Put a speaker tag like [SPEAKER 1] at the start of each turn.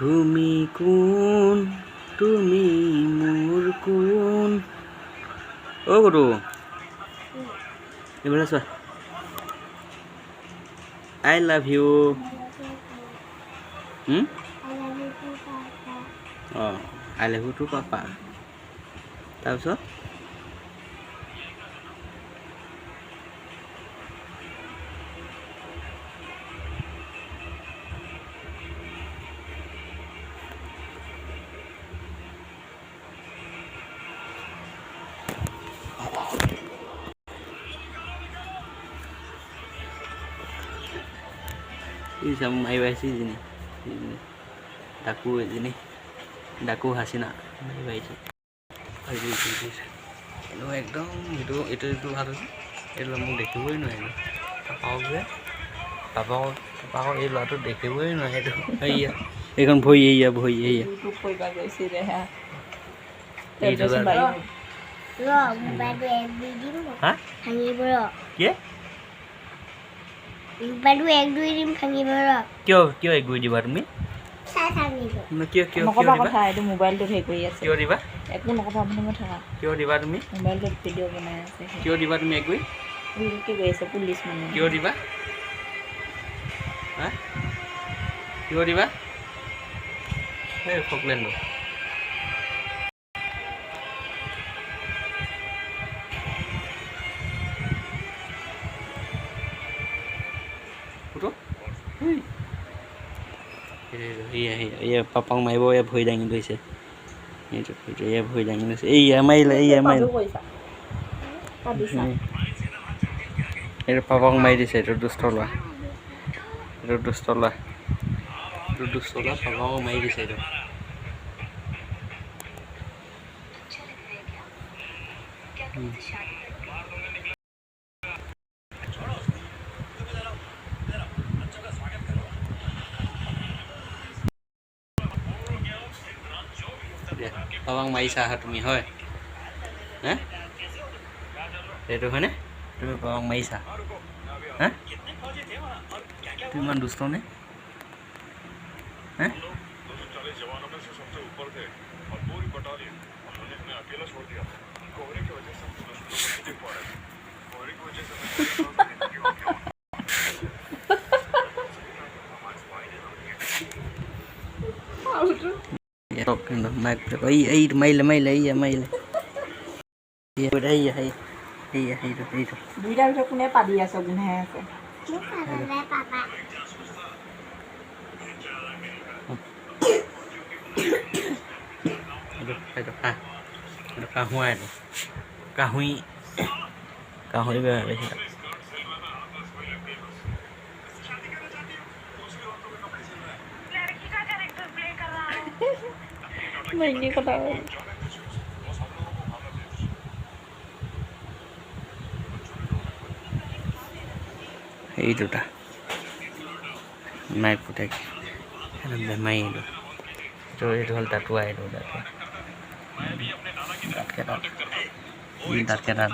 [SPEAKER 1] তুমি কোন তুমি মোৰ কোন অ গুৰু এইফালে চোৱা আই love you uh I love you too papa তাৰপিছত sama Maiwa sih sini daku ini daku Hasina Maiwa sih itu ekdom itu harus itu mau dekiwin lah itu apa kau itu lah tuh dekiwin lah itu iya ikan boy iya
[SPEAKER 2] YouTube boy bagai sih deh ya
[SPEAKER 1] itu lah
[SPEAKER 3] lo baru video
[SPEAKER 1] hah
[SPEAKER 3] hangi bro
[SPEAKER 1] ya
[SPEAKER 3] baru ek dua rim hangi bro
[SPEAKER 1] কিয় এক গুই দিবা তুমি
[SPEAKER 3] saya hangi bro
[SPEAKER 1] না কিয়
[SPEAKER 2] নকবা কথা এইটো মোবাইলটোত হেৰি কৰি আছে
[SPEAKER 1] কিয় দিবা
[SPEAKER 2] একো নকবা আপুনি মই থাকা
[SPEAKER 1] কিয় দিবা তুমি
[SPEAKER 2] মোবাইলটোত ভিডিঅ' বনাই আছে
[SPEAKER 1] কিয় দিবা তুমি এক গুই
[SPEAKER 2] কি কৰি আছে পুলিচ মানে
[SPEAKER 1] কিয় দিবা হা কিয় দিবা এই Falkland iya papang mai bo ya bhoi dangi doise itu ya bhoi dangi doise iya mai itu papang mai dise itu dustola papang mai dise itu papang mai saha তুমি হয় হ্যাঁ এইটো হয়নে তুমি papang mai sa হ্যাঁ তুমি ইমান দুষ্ট নে হ্যাঁ Mic ay mail iya udah iya itu
[SPEAKER 2] দুইটা ভিতৰত কোনে পাদি আছে গুন্ধাই আছে
[SPEAKER 3] papa
[SPEAKER 1] itu kahuai itu kahui begitu
[SPEAKER 2] মই ini কথা
[SPEAKER 1] এই দুটা নাই পুতেক বেমাৰী এইটো হ'ল টাটুৱা দাঁতকেইটা